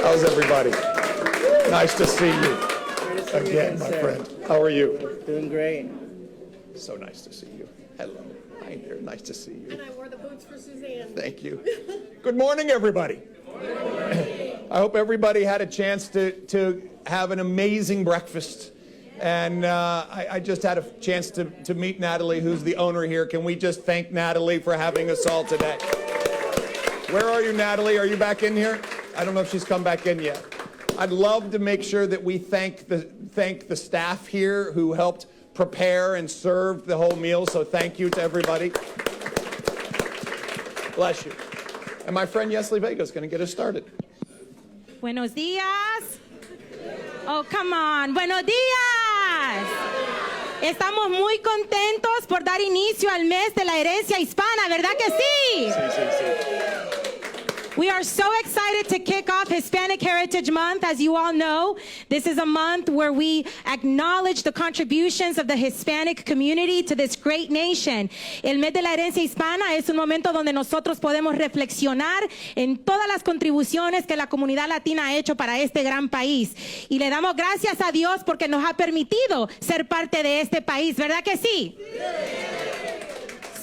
How's everybody? Nice to see you again, my friend. How are you? Doing great. So nice to see you. Hello. Hi there. Nice to see you. And I wore the boots for Suzanne. Thank you. Good morning, everybody. Good morning. I hope everybody had a chance to have an amazing breakfast. And I just had a chance to meet Natalie, who's the owner here. Can we just thank Natalie for having us all today? Where are you, Natalie? Are you back in here? I don't know if she's come back in yet. I'd love to make sure that we thank the staff here who helped prepare and serve the whole meal. So thank you to everybody. Bless you. And my friend Yesley Vega is going to get us started. Buenos días. Oh, come on. Buenos días. Estamos muy contentos por dar inicio al mes de la herencia hispana, ¿verdad que sí? Sí, sí, sí. We are so excited to kick off Hispanic Heritage Month. As you all know, this is a month where we acknowledge the contributions of the Hispanic community to this great nation. El mes de la herencia hispana es un momento donde nosotros podemos reflexionar en todas las contribuciones que la comunidad latina ha hecho para este gran país. Y le damos gracias a Dios porque nos ha permitido ser parte de este país, ¿verdad que sí?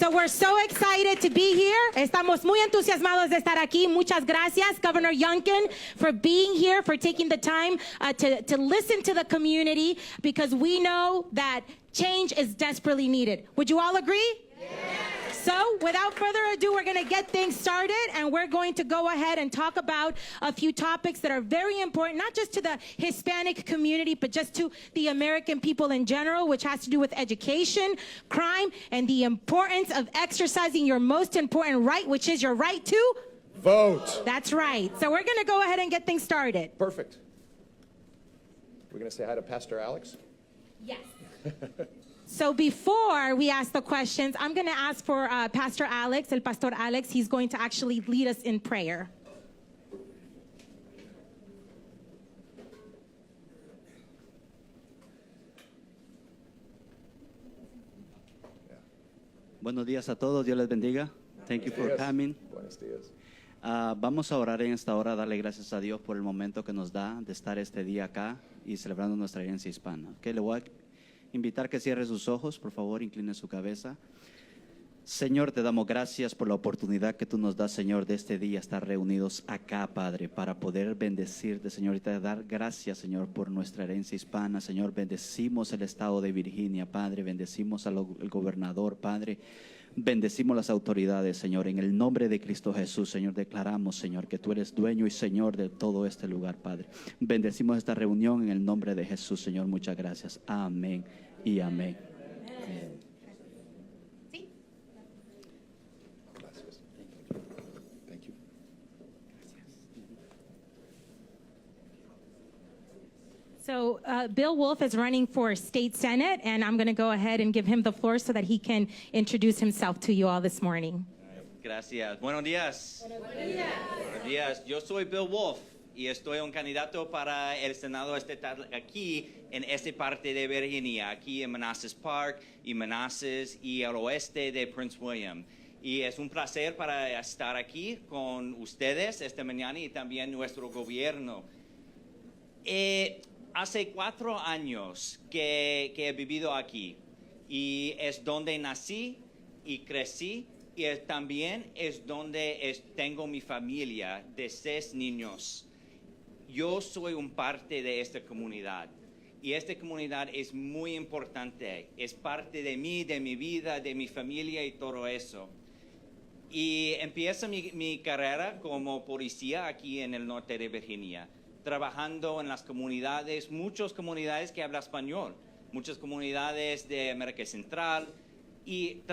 So we're so excited to be here. Estamos muy entusiasmados de estar aquí. Muchas gracias, Governor Youngkin, for being here, for taking the time to listen to the community, because we know that change is desperately needed. Would you all agree? Yes. So without further ado, we're going to get things started, and we're going to go ahead and talk about a few topics that are very important, not just to the Hispanic community, but just to the American people in general, which has to do with education, crime, and the importance of exercising your most important right, which is your right to vote. That's right. So we're going to go ahead and get things started. Perfect. We're going to say hi to Pastor Alex? Yes. So before we ask the questions, I'm going to ask for Pastor Alex, El Pastor Alex. He's going to actually lead us in prayer. Buenos días a todos. Dios les bendiga. Thank you for coming. Buenos días. Vamos a orar en esta hora, darle gracias a Dios por el momento que nos da de estar este día acá y celebrando nuestra herencia hispana. Okay, le voy a invitar que cierre sus ojos, por favor, incline su cabeza. Señor, te damos gracias por la oportunidad que tú nos das, Señor, de este día estar reunidos acá, Padre, para poder bendecirte, Señor, y te dar gracias, Señor, por nuestra herencia hispana. Señor, bendecimos el estado de Virginia, Padre, bendecimos al gobernador, Padre. Bendecimos las autoridades, Señor, en el nombre de Cristo Jesús, Señor, declaramos, Señor, que tú eres dueño y Señor de todo este lugar, Padre. Bendecimos esta reunión en el nombre de Jesús, Señor, muchas gracias. Amén y amén. ¿Sí? Gracias. Thank you. So Bill Wolf is running for state senate, and I'm going to go ahead and give him the floor so that he can introduce himself to you all this morning. Gracias. Buenos días. Buenos días. Buenos días. Yo soy Bill Wolf y estoy un candidato para el Senado estatal aquí en esta parte de Virginia, aquí en Manassas Park y Manassas y al oeste de Prince William. Y es un placer para estar aquí con ustedes esta mañana y también nuestro gobierno. Hace 4 años que he vivido aquí y es donde nací y crecí y también es donde tengo mi familia de 6 niños. Yo soy un parte de esta comunidad y esta comunidad es muy importante, es parte de mí, de mi vida, de mi familia y todo eso. Y empiezo mi carrera como policía aquí en el norte de Virginia, trabajando en las comunidades, muchas comunidades que hablan español, muchas comunidades de América Central, y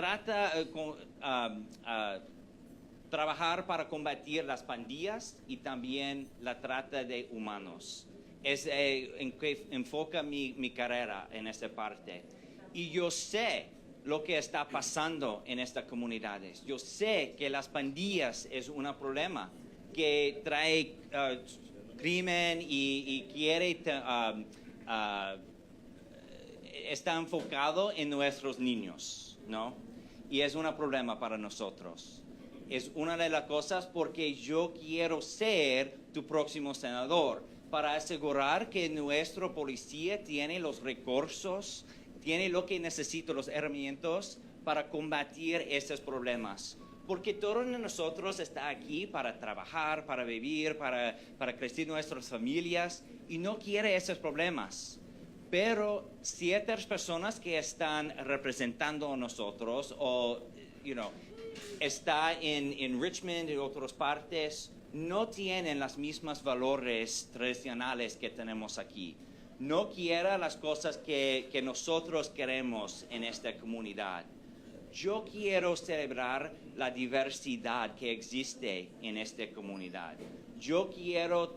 trabajar para combatir las pandillas y también la trata de humanos. Es en que enfoca mi carrera en esta parte. Y yo sé lo que está pasando en estas comunidades. Yo sé que las pandillas es un problema que trae crimen y quiere está enfocado en nuestros niños, ¿no? Y es un problema para nosotros. Es una de las cosas porque yo quiero ser tu próximo senador, para asegurar que nuestro policía tiene los recursos, tiene lo que necesita, los herramientas para combatir estos problemas. Porque todos nosotros estamos aquí para trabajar, para vivir, para crecer nuestras familias y no quiere esos problemas. Pero ciertas personas que están representando a nosotros o, está en Richmond y otras partes, no tienen los mismos valores tradicionales que tenemos aquí. No quiere las cosas que nosotros queremos en esta comunidad. Yo quiero celebrar la diversidad que existe en esta comunidad. Yo quiero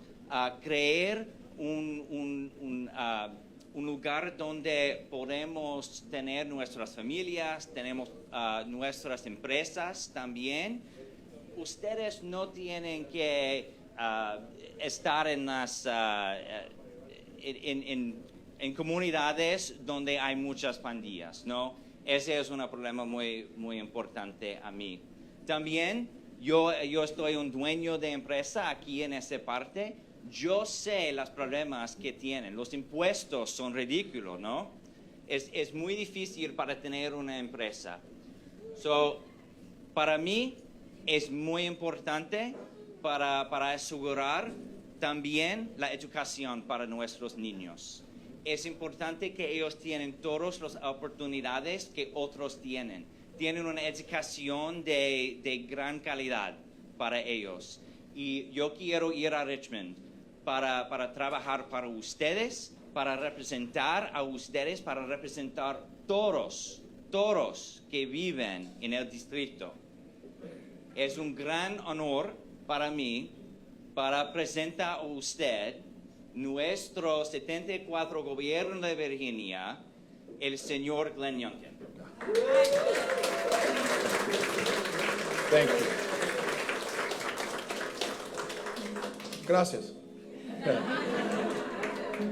crear un lugar donde podemos tener nuestras familias, tenemos nuestras empresas también. Ustedes no tienen que estar en las en comunidades donde hay muchas pandillas, ¿no? Ese es un problema muy, muy importante a mí. También yo estoy un dueño de empresa aquí en esa parte. Yo sé los problemas que tienen. Los impuestos son ridículos, ¿no? Es muy difícil para tener una empresa. Para mí es muy importante para asegurar también la educación para nuestros niños. Es importante que ellos tienen todas las oportunidades que otros tienen. Tienen una educación de gran calidad para ellos. Y yo quiero ir a Richmond para trabajar para ustedes, para representar a ustedes, para representar todos que viven en el distrito. Es un gran honor para mí para presentar a usted nuestro 74 gobierno de Virginia, el señor Glenn Youngkin. Thank you. Gracias.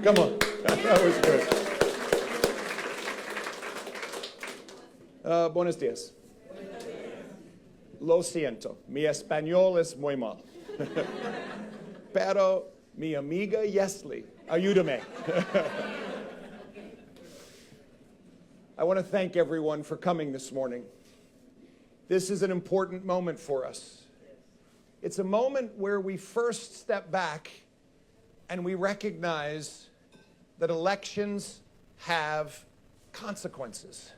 Come on. That was good. Buenos días. Lo siento. Mi español es muy mal. Pero mi amiga Yesley, ayúdame. I want to thank everyone for coming this morning. This is an important moment for us. It's a moment where we first step back and we recognize that elections have consequences.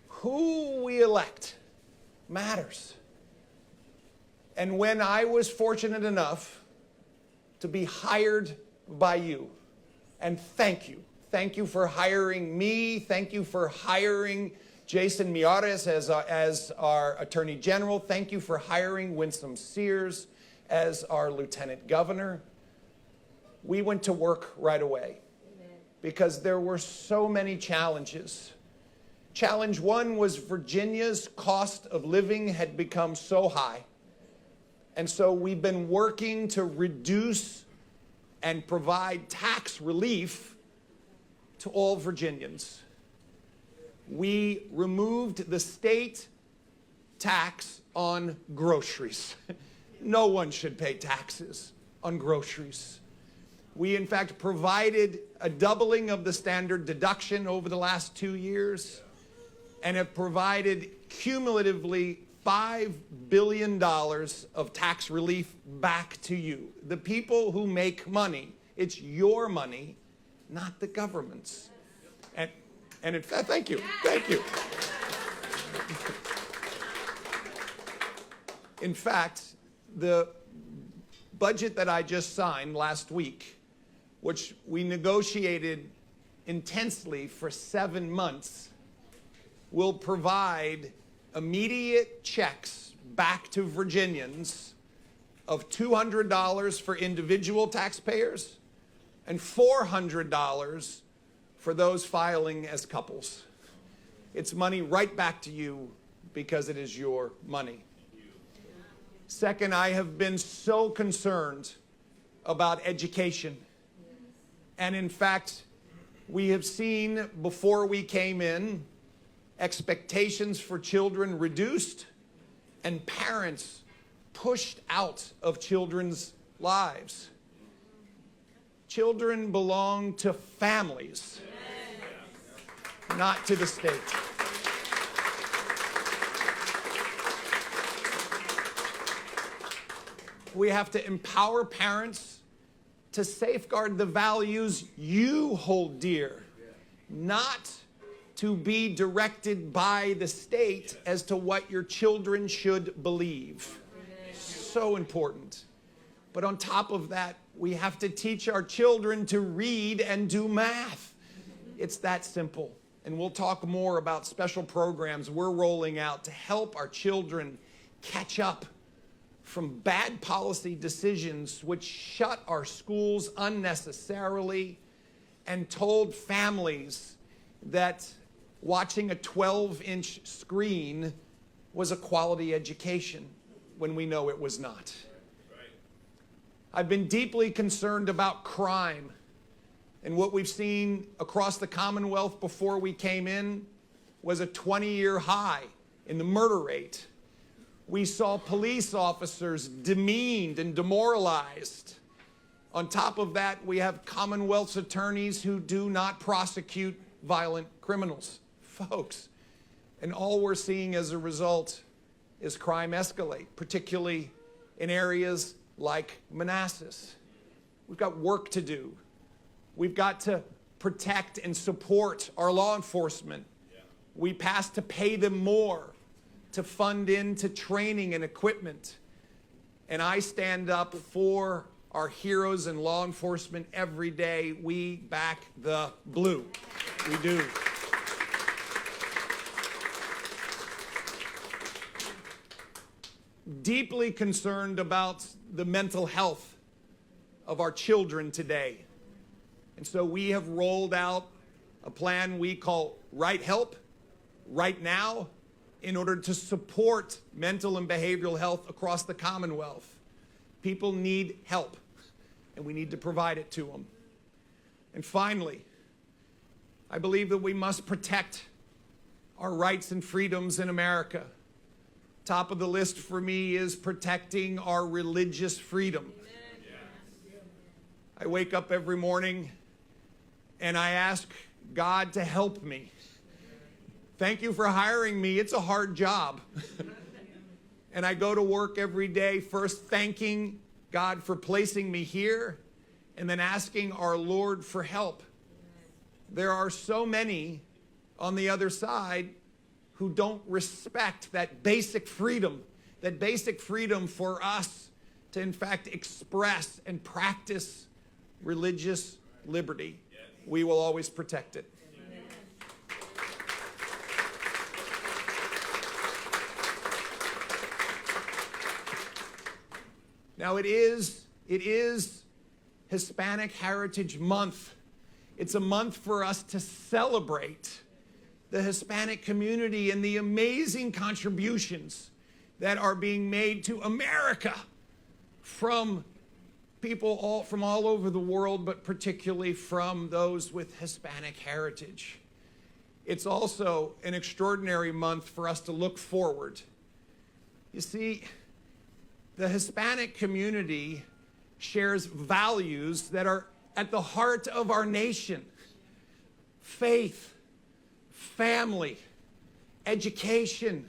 Who we elect matters. And when I was fortunate enough to be hired by you, and thank you for hiring me, thank you for hiring Jason Miyares as our Attorney General, thank you for hiring Winsome Sears as our Lieutenant Governor. We went to work right away because there were so many challenges. Challenge one was Virginia's cost of living had become so high. And so we've been working to reduce and provide tax relief to all Virginians. We removed the state tax on groceries. No one should pay taxes on groceries. We, in fact, provided a doubling of the standard deduction over the last 2 years and have provided cumulatively $5 billion of tax relief back to you. The people who make money, it's your money, not the government's. And in fact, thank you. In fact, the budget that I just signed last week, which we negotiated intensely for 7 months, will provide immediate checks back to Virginians of $200 for individual taxpayers and $400 for those filing as couples. It's money right back to you because it is your money. Second, I have been so concerned about education. And in fact, we have seen before we came in expectations for children reduced and parents pushed out of children's lives. Children belong to families, not to the state. We have to empower parents to safeguard the values you hold dear, not to be directed by the state as to what your children should believe. So important. But on top of that, we have to teach our children to read and do math. It's that simple. And we'll talk more about special programs we're rolling out to help our children catch up from bad policy decisions which shut our schools unnecessarily and told families that watching a 12-inch screen was a quality education when we know it was not. I've been deeply concerned about crime, and what we've seen across the Commonwealth before we came in was a 20-year high in the murder rate. We saw police officers demeaned and demoralized. On top of that, we have Commonwealth's attorneys who do not prosecute violent criminals. Folks, and all we're seeing as a result is crime escalate, particularly in areas like Manassas. We've got work to do. We've got to protect and support our law enforcement. We passed to pay them more, to fund into training and equipment. And I stand up for our heroes in law enforcement every day. We back the blue. We do. Deeply concerned about the mental health of our children today. And so we have rolled out a plan we call Right Help, Right Now, in order to support mental and behavioral health across the Commonwealth. People need help, and we need to provide it to them. And finally, I believe that we must protect our rights and freedoms in America. Top of the list for me is protecting our religious freedom. I wake up every morning and I ask God to help me. Thank you for hiring me. It's a hard job. And I go to work every day first thanking God for placing me here and then asking our Lord for help. There are so many on the other side who don't respect that basic freedom for us to in fact express and practice religious liberty. We will always protect it. Now it is Hispanic Heritage Month. It's a month for us to celebrate the Hispanic community and the amazing contributions that are being made to America from people from all over the world, but particularly from those with Hispanic heritage. It's also an extraordinary month for us to look forward. You see, the Hispanic community shares values that are at the heart of our nation: faith, family, education,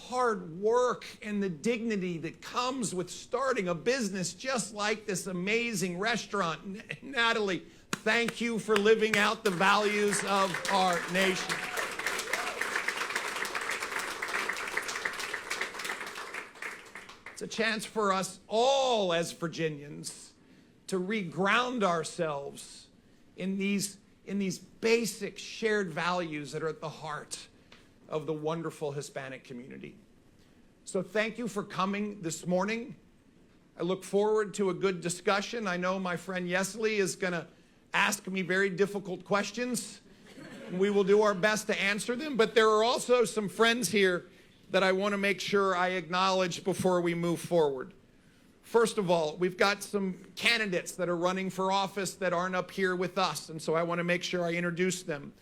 hard work, and the dignity that comes with starting a business just like this amazing restaurant. Natalie, thank you for living out the values of our nation. It's a chance for us all as Virginians to reground ourselves in these basic shared values that are at the heart of the wonderful Hispanic community. So thank you for coming this morning. I look forward to a good discussion. I know my friend Yesley is going to ask me very difficult questions, and we will do our best to answer them. But there are also some friends here that I want to make sure I acknowledge before we move forward. First of all, we've got some candidates that are running for office that aren't up here with us, and so I want to make sure I introduce them.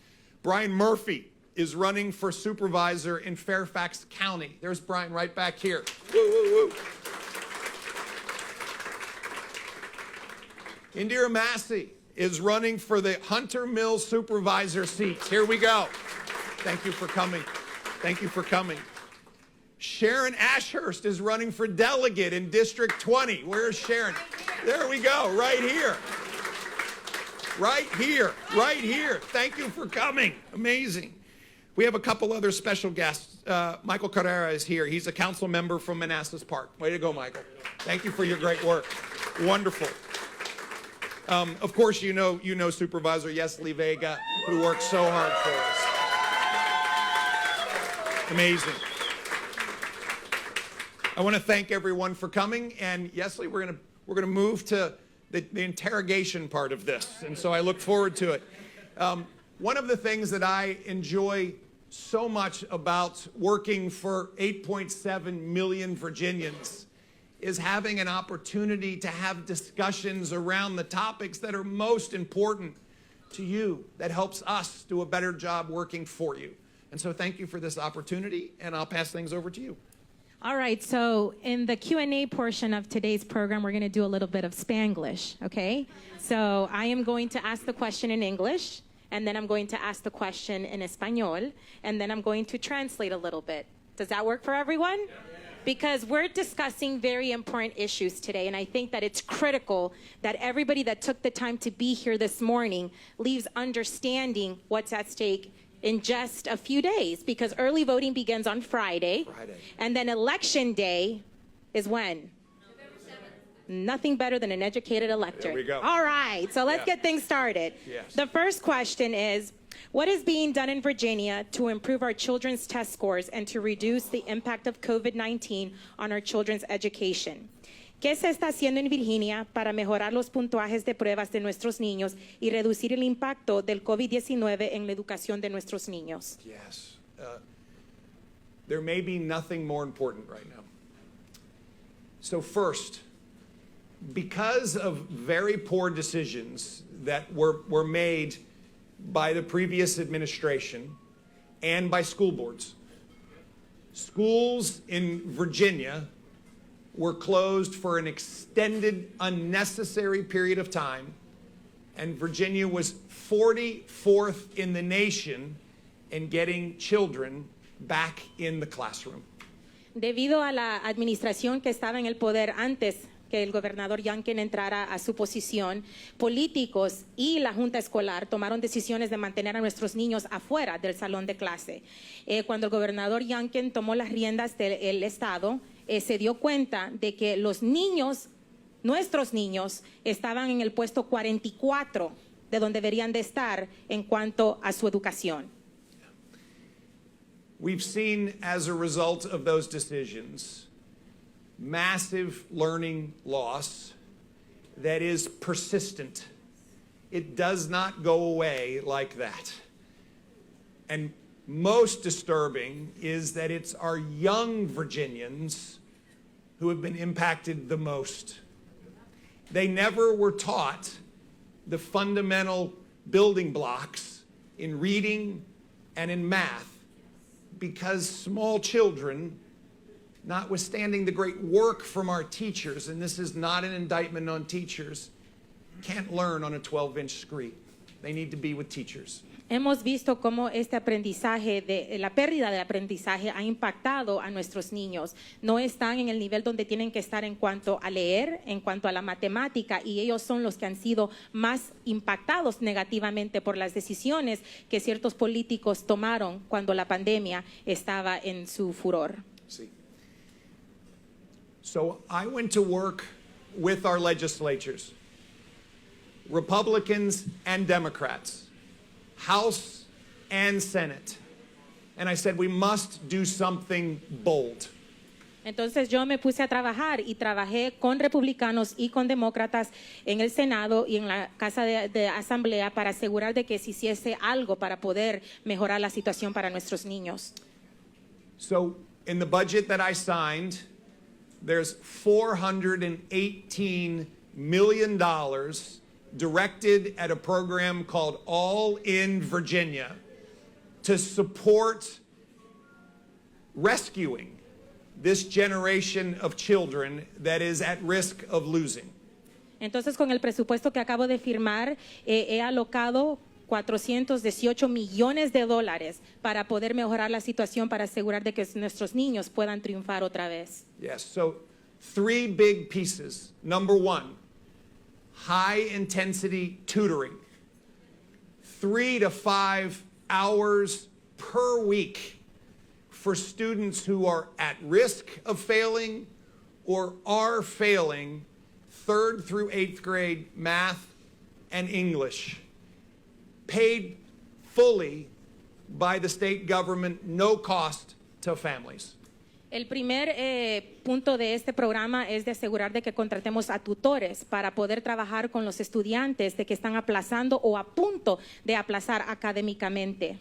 Brian Murphy is running for supervisor in Fairfax County. There's Brian right back here. Woo, woo, woo. Indira Massey is running for the Hunter Mills supervisor seat. Here we go. Thank you for coming. Thank you for coming. Sharon Ashurst is running for delegate in District 20. Where's Sharon? There we go, right here. Right here, right here. Thank you for coming. Amazing. We have a couple other special guests. Michael Carrera is here. He's a council member from Manassas Park. Way to go, Michael. Thank you for your great work. Wonderful. Of course, you know Supervisor Yesli Vega, who works so hard for us. Amazing. I want to thank everyone for coming, and Yesli, we're gonna move to the interrogation part of this, and so I look forward to it. One of the things that I enjoy so much about working for 8.7 million Virginians is having an opportunity to have discussions around the topics that are most important to you, that helps us do a better job working for you. And so thank you for this opportunity, and I'll pass things over to you. All right, so in the Q&A portion of today's program, we're going to do a little bit of Spanglish, okay? So I am going to ask the question in English, and then I'm going to ask the question in Espanol, and then I'm going to translate a little bit. Does that work for everyone? Yeah. Because we're discussing very important issues today, and I think that it's critical that everybody that took the time to be here this morning leaves understanding what's at stake in just a few days, because early voting begins on Friday. And then election day is when? November 7th. Nothing better than an educated elector. There we go. All right, so let's get things started. Yes. The first question is, what is being done in Virginia to improve our children's test scores and to reduce the impact of COVID-19 on our children's education? ¿Qué se está haciendo en Virginia para mejorar los puntuajes de pruebas de nuestros niños y reducir el impacto del COVID-19 en la educación de nuestros niños? Yes. There may be nothing more important right now. So first, because of very poor decisions that were made by the previous administration and by school boards, schools in Virginia were closed for an extended, unnecessary period of time, and Virginia was 44th in the nation in getting children back in the classroom. Debido a la administración que estaba en el poder antes que el gobernador Youngkin entrara a su posición, políticos y la Junta Escolar tomaron decisiones de mantener a nuestros niños afuera del salón de clase. Cuando el gobernador Youngkin tomó las riendas del Estado, se dio cuenta de que los niños, nuestros niños, estaban en el puesto 44 de donde deberían de estar en cuanto a su educación. We've seen, as a result of those decisions, massive learning loss that is persistent. It does not go away like that. And most disturbing is that it's our young Virginians who have been impacted the most. They never were taught the fundamental building blocks in reading and in math because small children, notwithstanding the great work from our teachers, and this is not an indictment on teachers, can't learn on a 12-inch screen. They need to be with teachers. Hemos visto cómo este aprendizaje, la pérdida del aprendizaje ha impactado a nuestros niños. No están en el nivel donde tienen que estar en cuanto a leer, en cuanto a la matemática, y ellos son los que han sido más impactados negativamente por las decisiones que ciertos políticos tomaron cuando la pandemia estaba en su furor. Sí. So I went to work with our legislatures, Republicans and Democrats, House and Senate. And I said, we must do something bold. Entonces yo me puse a trabajar y trabajé con republicanos y con demócratas en el Senado y en la Casa de Asamblea para asegurar de que se hiciese algo para poder mejorar la situación para nuestros niños. So in the budget that I signed, there's $418 million directed at a program called All in Virginia to support rescuing this generation of children that is at risk of losing. Entonces, con el presupuesto que acabo de firmar, he alocado $418 millones para poder mejorar la situación, para asegurar de que nuestros niños puedan triunfar otra vez. Yes, so 3 big pieces. Number 1, high intensity tutoring. 3 to 5 hours per week for students who are at risk of failing or are failing 3rd through 8th grade math and English, paid fully by the state government, no cost to families. El primer punto de este programa es de asegurar de que contratemos a tutores para poder trabajar con los estudiantes de que están aplazando o a punto de aplazar académicamente.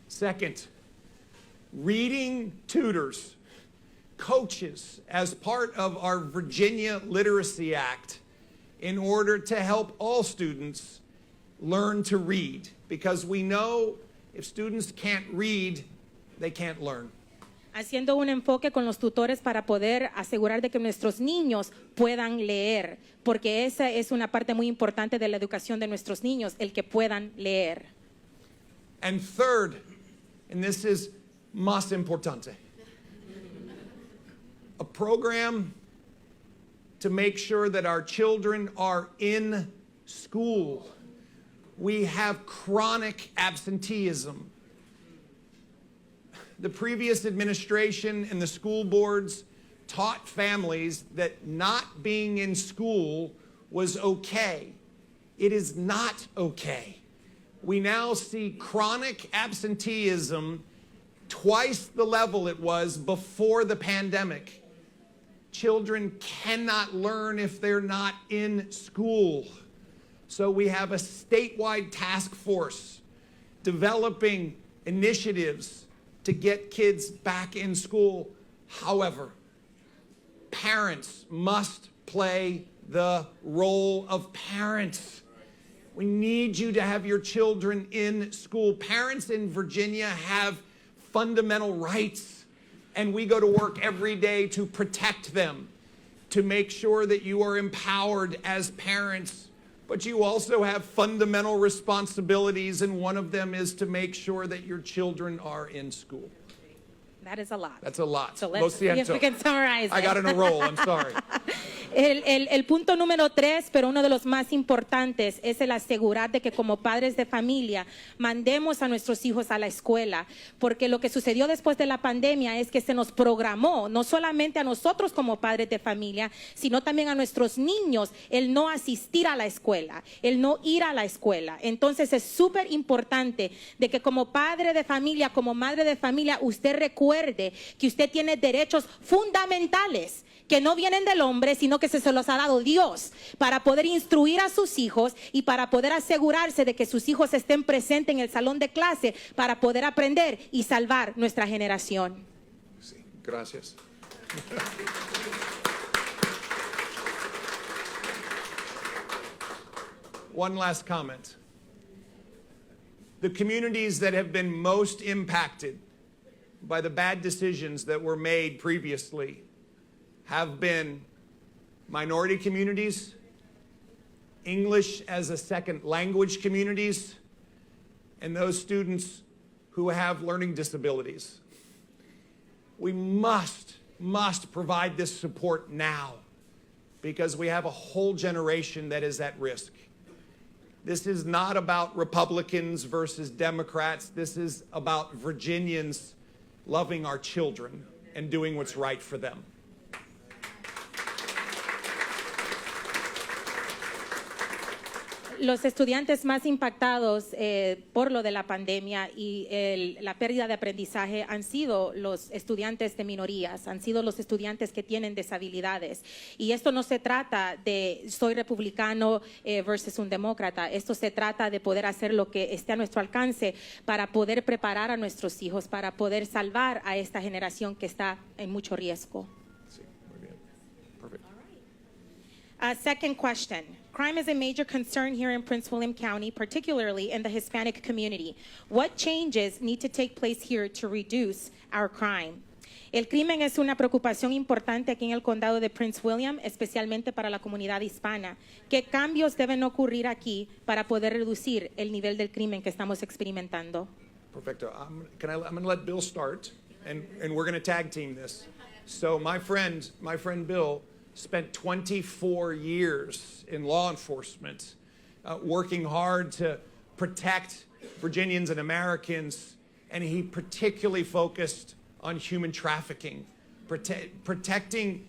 Second, reading tutors, coaches, as part of our Virginia Literacy Act in order to help all students learn to read, because we know if students can't read, they can't learn. Haciendo un enfoque con los tutores para poder asegurar de que nuestros niños puedan leer, porque esa es una parte muy importante de la educación de nuestros niños, el que puedan leer. And third, and this is más importante, a program to make sure that our children are in school. We have chronic absenteeism. The previous administration and the school boards taught families that not being in school was okay. It is not okay. We now see chronic absenteeism twice the level it was before the pandemic. Children cannot learn if they're not in school. So we have a statewide task force developing initiatives to get kids back in school. However, parents must play the role of parents. We need you to have your children in school. Parents in Virginia have fundamental rights, and we go to work every day to protect them, to make sure that you are empowered as parents. But you also have fundamental responsibilities, and one of them is to make sure that your children are in school. That is a lot. That's a lot. So Lo let's see if siento. we can summarize I got it. in a roll, I'm sorry. El punto número 3, pero uno de los más importantes, es el asegurar de que como padres de familia mandemos a nuestros hijos a la escuela, porque lo que sucedió después de la pandemia es que se nos programó, no solamente a nosotros como padres de familia, sino también a nuestros niños, el no asistir a la escuela, el no ir a la escuela. Entonces es súper importante de que como padre de familia, como madre de familia, usted recuerde que usted tiene derechos fundamentales que no vienen del hombre, sino que se los ha dado Dios, para poder instruir a sus hijos y para poder asegurarse de que sus hijos estén presentes en el salón de clase para poder aprender y salvar nuestra generación. Sí, gracias. One last comment. The communities that have been most impacted by the bad decisions that were made previously have been minority communities, English as a second language communities, and those students who have learning disabilities. We must provide this support now, because we have a whole generation that is at risk. This is not about Republicans versus Democrats. This is about Virginians loving our children and doing what's right for them. Los estudiantes más impactados por lo de la pandemia y la pérdida de aprendizaje han sido los estudiantes de minorías, han sido los estudiantes que tienen deshabilidades. Y esto no se trata de soy republicano versus un demócrata. Esto se trata de poder hacer lo que esté a nuestro alcance para poder preparar a nuestros hijos, para poder salvar a esta generación que está en mucho riesgo. Sí, muy bien. Perfect. Second question. Crime is a major concern here in Prince William County, particularly in the Hispanic community. What changes need to take place here to reduce our crime? El crimen es una preocupación importante aquí en el condado de Prince William, especialmente para la comunidad hispana. ¿Qué cambios deben ocurrir aquí para poder reducir el nivel del crimen que estamos experimentando? Perfecto. I'm going to let Bill start, and we're going to tag team this. So my friend Bill spent 24 years in law enforcement, working hard to protect Virginians and Americans, and he particularly focused on human trafficking, protecting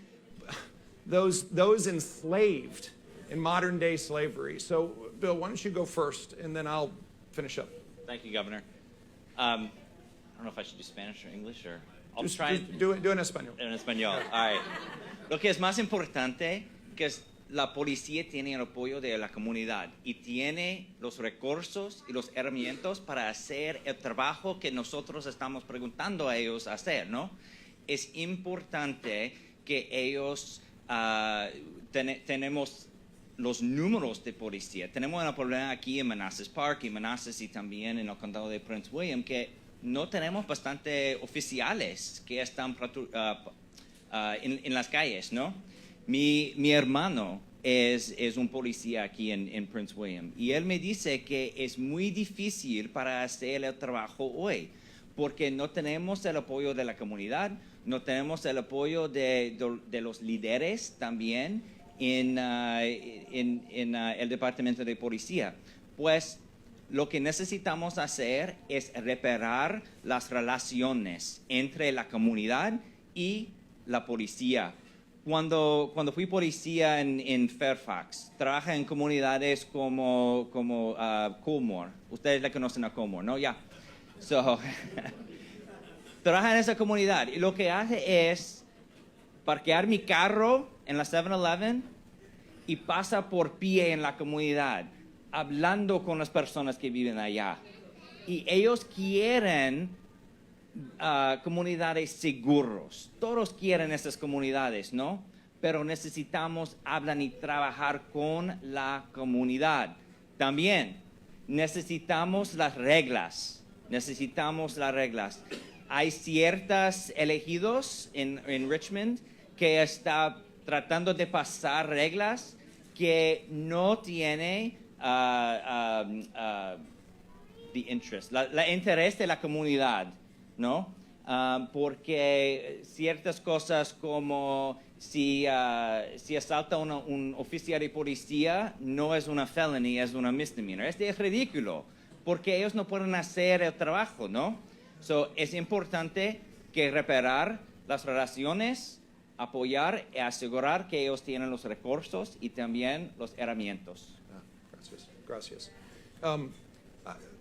those enslaved in modern day slavery. So, Bill, why don't you go first, and then I'll finish up. Thank you, Governor. I don't know if I should do Spanish or English, or I'll Just try. do it in español. En español. All right. Lo que es más importante que es la policía tiene el apoyo de la comunidad y tiene los recursos y los herramientas para hacer el trabajo que nosotros estamos preguntando a ellos hacer, ¿no? Es importante que ellos tenemos los números de policía. Tenemos un problema aquí en Manassas Park y Manassas y también en el condado de Prince William que no tenemos bastante oficiales que están en las calles, ¿no? Mi hermano es un policía aquí en Prince William y él me dice que es muy difícil para hacer el trabajo hoy porque no tenemos el apoyo de la comunidad, no tenemos el apoyo de los líderes también en el departamento de policía. Pues lo que necesitamos hacer es reparar las relaciones entre la comunidad y la policía. Cuando fui policía en Fairfax, trabajé en comunidades como Coolmore. Ustedes la conocen a Coolmore, ¿no? Ya. So, trabaja en esa comunidad y lo que hace es parquear mi carro en la 7-Eleven y pasa por pie en la comunidad, hablando con las personas que viven allá. Y ellos quieren comunidades seguros. Todos quieren esas comunidades, ¿no? Pero necesitamos hablar y trabajar con la comunidad. También necesitamos las reglas. Hay ciertos elegidos en Richmond que está tratando de pasar reglas que no tiene la interés de la comunidad, ¿no? Porque ciertas cosas como si asalta un oficial de policía no es una felony, es una misdemeanor. Es ridículo, porque ellos no pueden hacer el trabajo, ¿no? So, es importante que reparar las relaciones, apoyar y asegurar que ellos tienen los recursos y también los herramientas. Gracias. I'm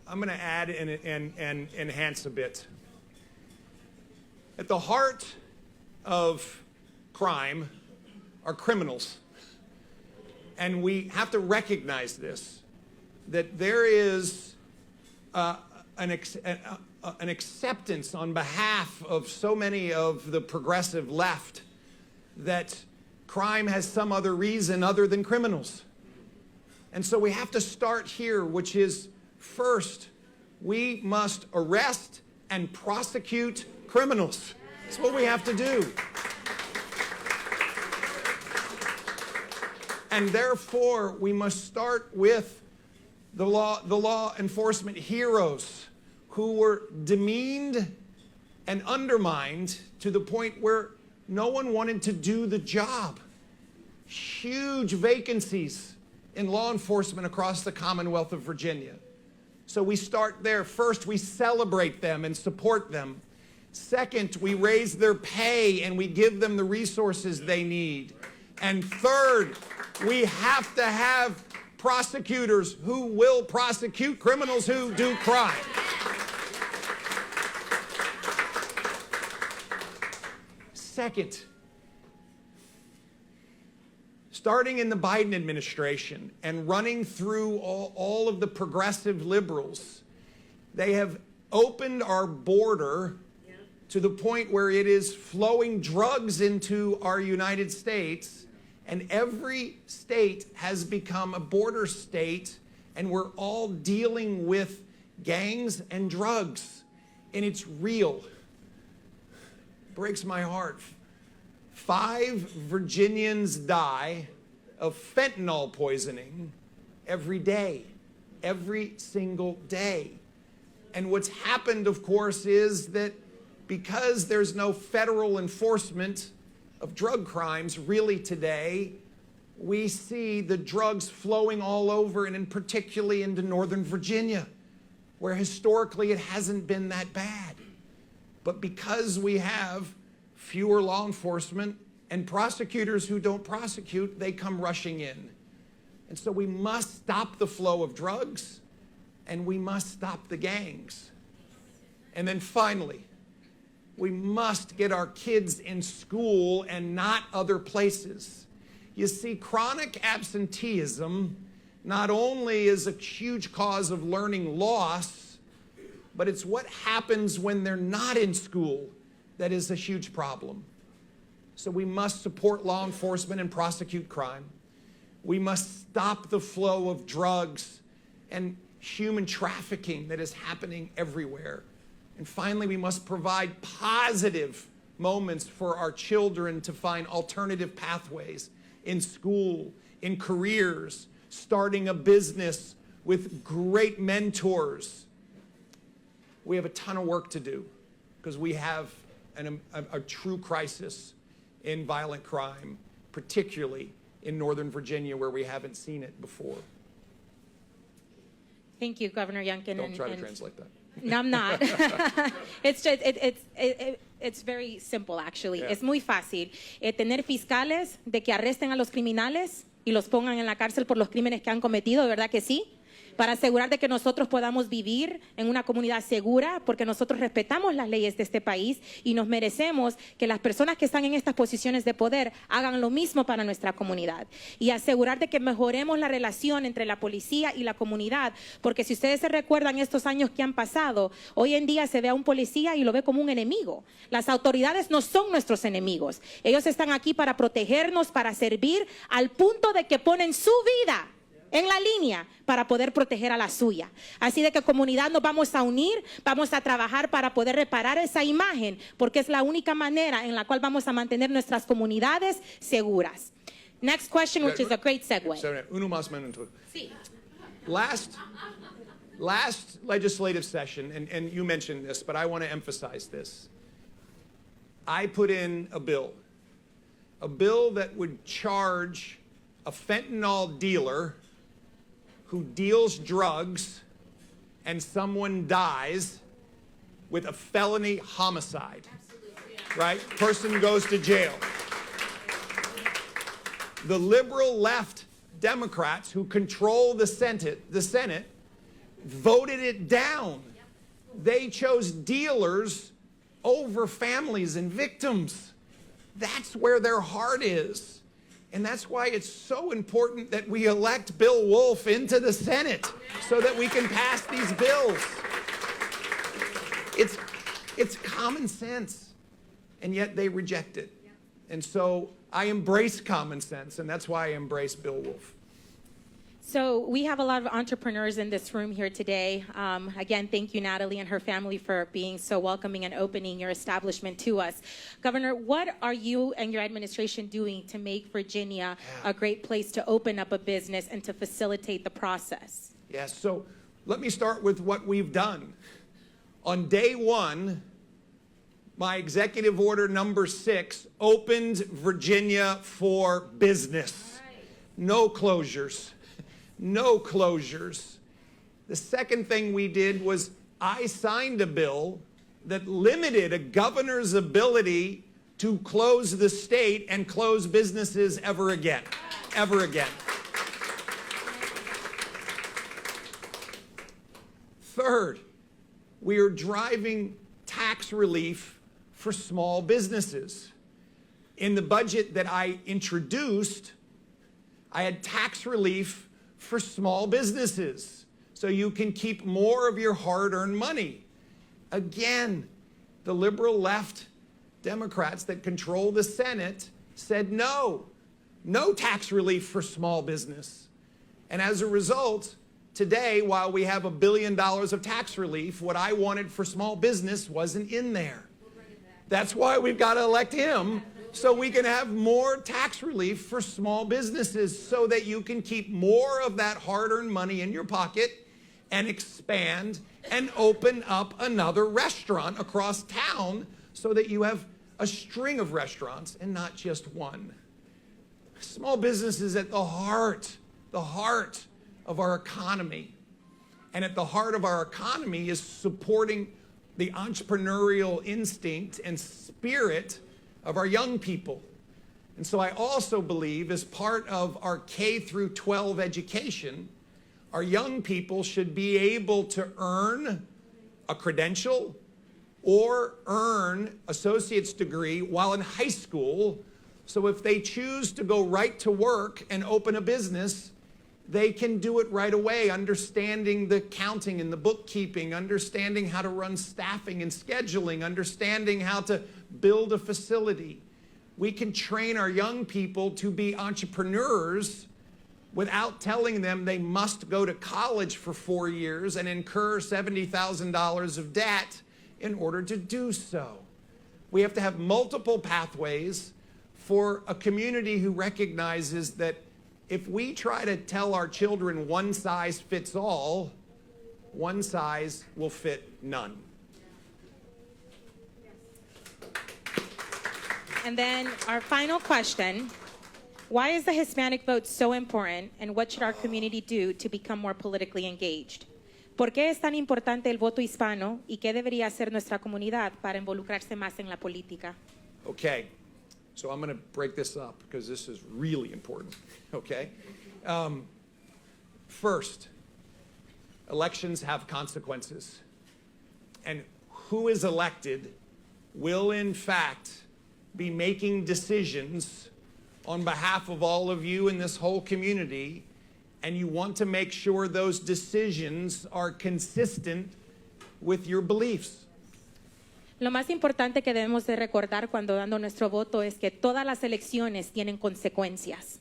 going to add and enhance a bit. At the heart of crime are criminals. And we have to recognize this, that there is an acceptance on behalf of so many of the progressive left that crime has some other reason other than criminals. And so we have to start here, which is first, we must arrest and prosecute criminals. That's what we have to do. And therefore, we must start with the law enforcement heroes who were demeaned and undermined to the point where no one wanted to do the job. Huge vacancies in law enforcement across the Commonwealth of Virginia. So we start there. First, we celebrate them and support them. Second, we raise their pay and we give them the resources they need. And third, we have to have prosecutors who will prosecute criminals who do crime. Second, starting in the Biden administration and running through all of the progressive liberals, they have opened our border to the point where it is flowing drugs into our United States, And every state has become a border state, and we're all dealing with gangs and drugs. And it's real. Breaks my heart. 5 Virginians die of fentanyl poisoning every day, every single day. And what's happened, of course, is that because there's no federal enforcement of drug crimes really today, we see the drugs flowing all over, and in particularly into Northern Virginia, where historically it hasn't been that bad. But because we have fewer law enforcement and prosecutors who don't prosecute, they come rushing in. And so we must stop the flow of drugs, and we must stop the gangs. And then finally, we must get our kids in school and not other places. You see, chronic absenteeism not only is a huge cause of learning loss, but it's what happens when they're not in school that is a huge problem. So we must support law enforcement and prosecute crime. We must stop the flow of drugs and human trafficking that is happening everywhere. And finally, we must provide positive moments for our children to find alternative pathways in school, in careers, starting a business with great mentors. We have a ton of work to do because we have a true crisis in violent crime, particularly in Northern Virginia, where we haven't seen it before. Thank you, Governor Youngkin. Don't try to translate that. No, I'm not. It's very simple, actually. Yeah. Es muy fácil. Tener fiscales de que arresten a los criminales y los pongan en la cárcel por los crímenes que han cometido, ¿de verdad que sí? Para asegurar de que nosotros podamos vivir en una comunidad segura, porque nosotros respetamos las leyes de este país y nos merecemos que las personas que están en estas posiciones de poder hagan lo mismo para nuestra comunidad. Y asegurar de que mejoremos la relación entre la policía y la comunidad, porque si ustedes se recuerdan estos años que han pasado, hoy en día se ve a un policía y lo ve como un enemigo. Las autoridades no son nuestros enemigos. Ellos están aquí para protegernos, para servir, al punto de que ponen su vida en la línea para poder proteger a la suya. Así de que comunidad nos vamos a unir, vamos a trabajar para poder reparar esa imagen, porque es la única manera en la cual vamos a mantener nuestras comunidades seguras. Next question, which is a great segue. Uno más minuto. Sí. Last legislative session, and you mentioned this, but I want to emphasize this. I put in a bill that would charge a fentanyl dealer who deals drugs and someone dies with a felony homicide. Right? Person goes to jail. The liberal left Democrats who control the Senate voted it down. They chose dealers over families and victims. That's where their heart is. And that's why it's so important that we elect Bill Wolf into the Senate so that we can pass these bills. It's common sense, and yet they reject it. And so I embrace common sense, and that's why I embrace Bill Wolf. So we have a lot of entrepreneurs in this room here today. Again, thank you, Natalie and her family, for being so welcoming and opening your establishment to us. Governor, what are you and your administration doing to make Virginia a great place to open up a business and to facilitate the process? Yes, so let me start with what we've done. On day one, my executive order number 6 opened Virginia for business. No closures. No closures. The second thing we did was I signed a bill that limited a governor's ability to close the state and close businesses ever again. Ever again. Third, we are driving tax relief for small businesses. In the budget that I introduced, I had tax relief for small businesses, so you can keep more of your hard-earned money. Again, the liberal left Democrats that control the Senate said no. no tax relief for small business. And as a result, today, while we have $1 billion of tax relief, what I wanted for small business wasn't in there. That's why we've got to elect him, so we can have more tax relief for small businesses, so that you can keep more of that hard-earned money in your pocket and expand and open up another restaurant across town, so that you have a string of restaurants and not just one. Small business is at the heart of our economy. And at the heart of our economy is supporting the entrepreneurial instinct and spirit of our young people. And so I also believe, as part of our K through 12 education, our young people should be able to earn a credential or earn associate's degree while in high school. So if they choose to go right to work and open a business, they can do it right away, understanding the counting and the bookkeeping, understanding how to run staffing and scheduling, understanding how to build a facility. We can train our young people to be entrepreneurs without telling them they must go to college for 4 years and incur $70,000 of debt in order to do so. We have to have multiple pathways for a community who recognizes that if we try to tell our children one size fits all, one size will fit none. And then our final question, why is the Hispanic vote so important, and what should our community do to become more politically engaged? ¿Por qué es tan importante el voto hispano y qué debería hacer nuestra comunidad para involucrarse más en la política? Okay, so I'm going to break this up because this is really important, okay? First, elections have consequences. And who is elected will, in fact, be making decisions on behalf of all of you in this whole community, and you want to make sure those decisions are consistent with your beliefs. Lo más importante que debemos de recordar cuando dando nuestro voto es que todas las elecciones tienen consecuencias.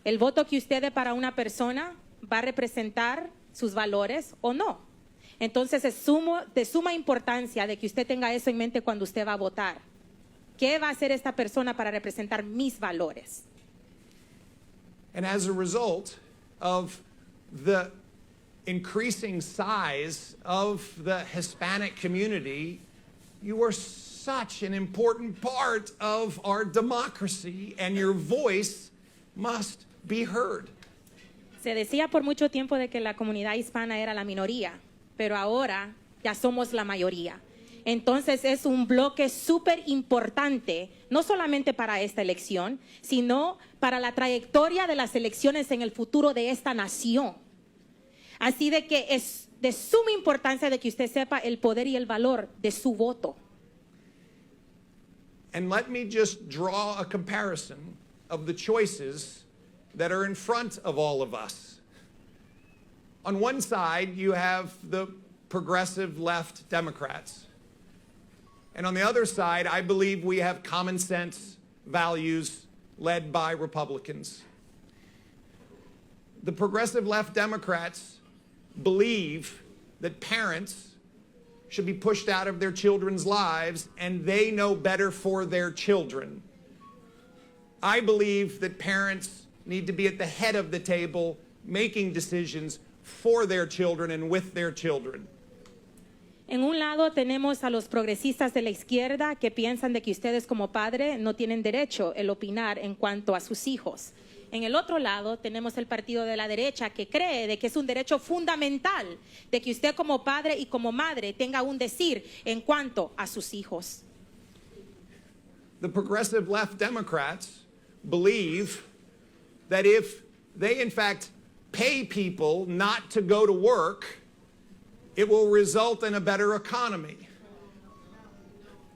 El voto que usted dé para una persona va a representar sus valores o no. Entonces es de suma importancia de que usted tenga eso en mente cuando usted va a votar. ¿Qué va a hacer esta persona para representar mis valores? And as a result of the increasing size of the Hispanic community, you are such an important part of our democracy, and your voice must be heard. Se decía por mucho tiempo de que la comunidad hispana era la minoría, pero ahora ya somos la mayoría. Entonces es un bloque súper importante, no solamente para esta elección, sino para la trayectoria de las elecciones en el futuro de esta nación. Así de que es de suma importancia de que usted sepa el poder y el valor de su voto. And let me just draw a comparison of the choices that are in front of all of us. On one side, you have the progressive left Democrats. And on the other side, I believe we have common sense values led by Republicans. The progressive left Democrats believe that parents should be pushed out of their children's lives, and they know better for their children. I believe that parents need to be at the head of the table making decisions for their children and with their children. En un lado tenemos a los progresistas de la izquierda que piensan de que ustedes como padre no tienen derecho el opinar en cuanto a sus hijos. En el otro lado tenemos el partido de la derecha que cree de que es un derecho fundamental de que usted como padre y como madre tenga un decir en cuanto a sus hijos. The progressive left Democrats believe that if they in fact pay people not to go to work, it will result in a better economy.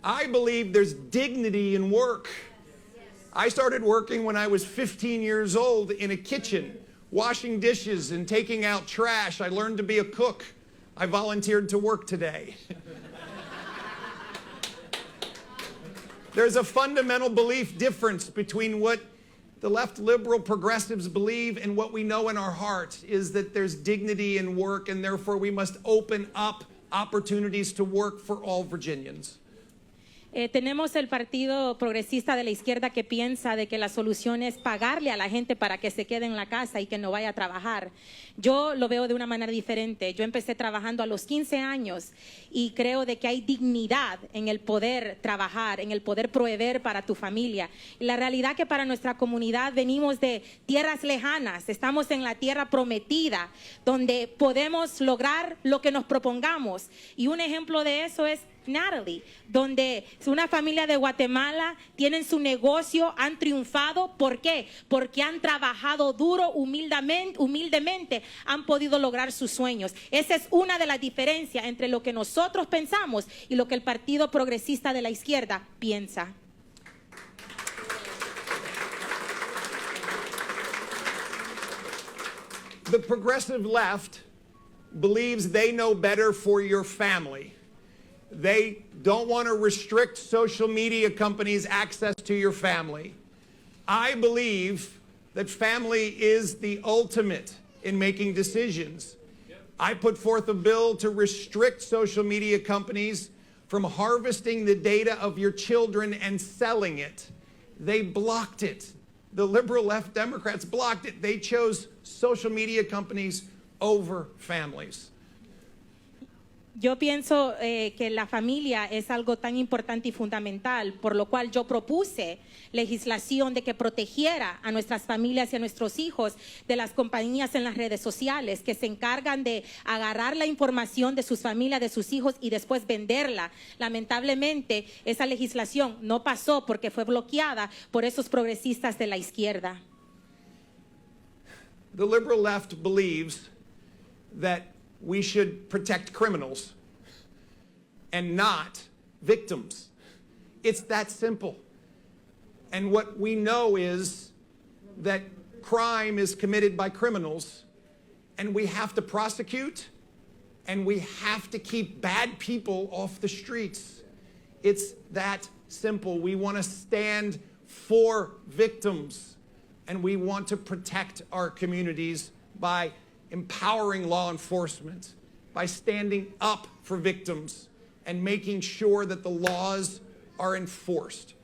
I believe there's dignity in work. I started working when I was 15 years old in a kitchen, washing dishes and taking out trash. I learned to be a cook. I volunteered to work today. There's a fundamental belief difference between what The left liberal progressives believe in what we know in our hearts is that there's dignity in work, and therefore we must open up opportunities to work for all Virginians. Tenemos el Partido Progresista de la Izquierda que piensa de que la solución es pagarle a la gente para que se quede en la casa y que no vaya a trabajar. Yo lo veo de una manera diferente. Yo empecé trabajando a los 15 años y creo de que hay dignidad en el poder trabajar, en el poder proveer para tu familia. Y la realidad que para nuestra comunidad venimos de tierras lejanas, estamos en la tierra prometida, donde podemos lograr lo que nos propongamos. Y un ejemplo de eso es Natalie, donde una familia de Guatemala tienen su negocio, han triunfado. ¿Por qué? Porque han trabajado duro, humildemente han podido lograr sus sueños. Esa es una de las diferencias entre lo que nosotros pensamos y lo que el Partido Progresista de la Izquierda piensa. The progressive left believes they know better for your family. They don't want to restrict social media companies' access to your family. I believe that family is the ultimate in making decisions. I put forth a bill to restrict social media companies from harvesting the data of your children and selling it. They blocked it. The liberal left Democrats blocked it. They chose social media companies over families. Yo pienso que la familia es algo tan importante y fundamental, por lo cual yo propuse legislación de que protegiera a nuestras familias y a nuestros hijos de las compañías en las redes sociales que se encargan de agarrar la información de sus familias, de sus hijos y después venderla. Lamentablemente, esa legislación no pasó porque fue bloqueada por esos progresistas de la izquierda. The liberal left believes that we should protect criminals and not victims. It's that simple. And what we know is that crime is committed by criminals, and we have to prosecute, and we have to keep bad people off the streets. It's that simple. We want to stand for victims, and we want to protect our communities by empowering law enforcement, by standing up for victims and making sure that the laws are enforced.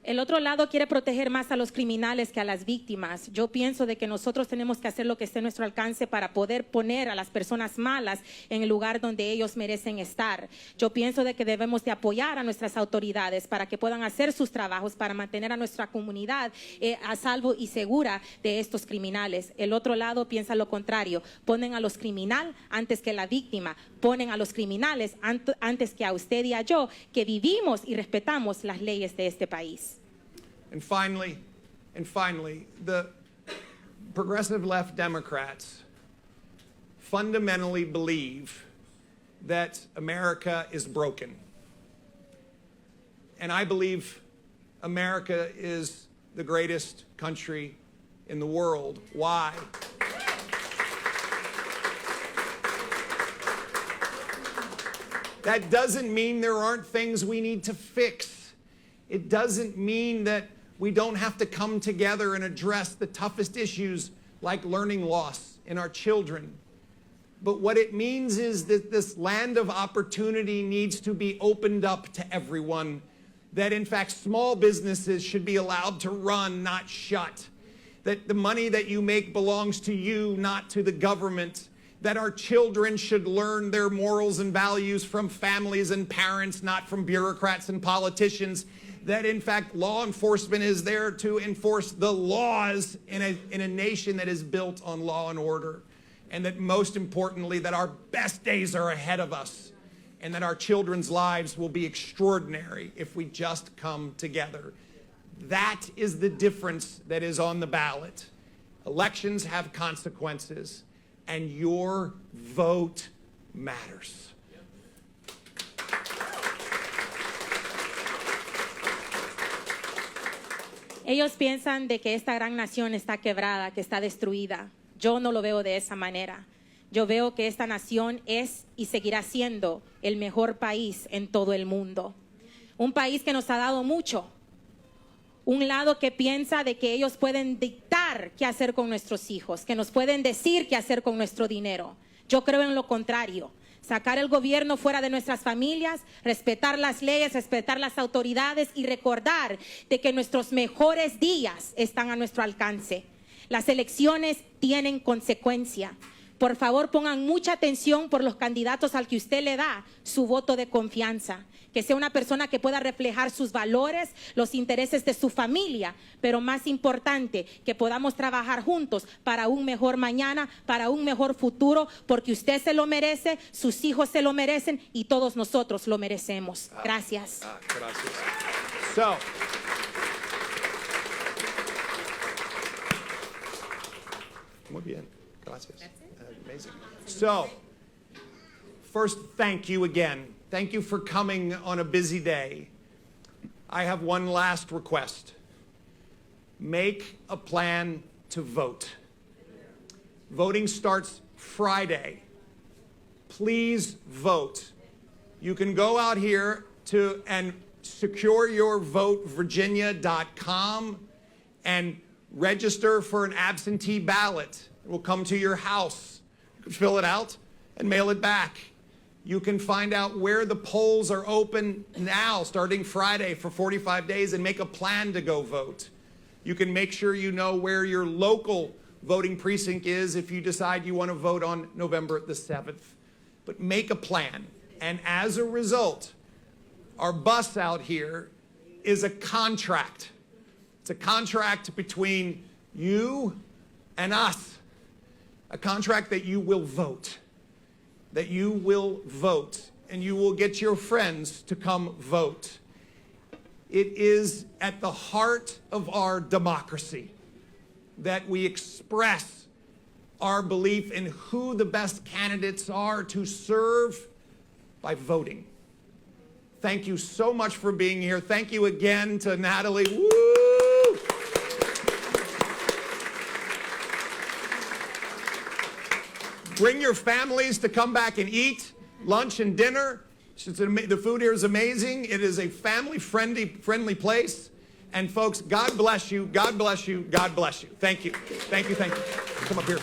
El otro lado quiere proteger más a los criminales que a las víctimas. Yo pienso de que nosotros tenemos que hacer lo que esté a nuestro alcance para poder poner a las personas malas en el lugar donde ellos merecen estar. Yo pienso de que debemos de apoyar a nuestras autoridades para que puedan hacer sus trabajos para mantener a nuestra comunidad a salvo y segura de estos criminales. El otro lado piensa lo contrario. Ponen a los criminales antes que la víctima. Ponen a los criminales antes que a usted y a yo, que vivimos y respetamos las leyes de este país. And finally, the progressive left Democrats fundamentally believe that America is broken. And I believe America is the greatest country in the world. Why? That doesn't mean there aren't things we need to fix. It doesn't mean that we don't have to come together and address the toughest issues like learning loss in our children. But what it means is that this land of opportunity needs to be opened up to everyone. That in fact, small businesses should be allowed to run, not shut. That the money that you make belongs to you, not to the government. That our children should learn their morals and values from families and parents, not from bureaucrats and politicians. That in fact, law enforcement is there to enforce the laws in a nation that is built on law and order. And that most importantly, that our best days are ahead of us. And that our children's lives will be extraordinary if we just come together. That is the difference that is on the ballot. Elections have consequences, and your vote matters. Ellos piensan de que esta gran nación está quebrada, que está destruida. Yo no lo veo de esa manera. Yo veo que esta nación es y seguirá siendo el mejor país en todo el mundo. Un país que nos ha dado mucho. Un lado que piensa de que ellos pueden dictar qué hacer con nuestros hijos, que nos pueden decir qué hacer con nuestro dinero. Yo creo en lo contrario. Sacar el gobierno fuera de nuestras familias, respetar las leyes, respetar las autoridades y recordar de que nuestros mejores días están a nuestro alcance. Las elecciones tienen consecuencia. Por favor, pongan mucha atención por los candidatos al que usted le da su voto de confianza. Que sea una persona que pueda reflejar sus valores, los intereses de su familia, pero más importante, que podamos trabajar juntos para un mejor mañana, para un mejor futuro, porque usted se lo merece, sus hijos se lo merecen y todos nosotros lo merecemos. Gracias. Gracias. So, muy bien. Gracias. Amazing. So, first, thank you again. Thank you for coming on a busy day. I have one last request. Make a plan to vote. Voting starts Friday. Please vote. You can go out here and secureyourvotevirginia.com and register for an absentee ballot. It will come to your house. You can fill it out and mail it back. You can find out where the polls are open now, starting Friday for 45 days, and make a plan to go vote. You can make sure you know where your local voting precinct is if you decide you want to vote on November the 7th. But make a plan. And as a result, our bus out here is a contract. It's a contract between you and us. A contract that you will vote. That you will vote. And you will get your friends to come vote. It is at the heart of our democracy that we express our belief in who the best candidates are to serve by voting. Thank you so much for being here. Thank you again to Natalie. Woo! Bring your families to come back and eat lunch and dinner. The food here is amazing. It is a family-friendly place. And folks, God bless you. God bless you. God bless you. Thank you. Thank you. Thank you. Come up here.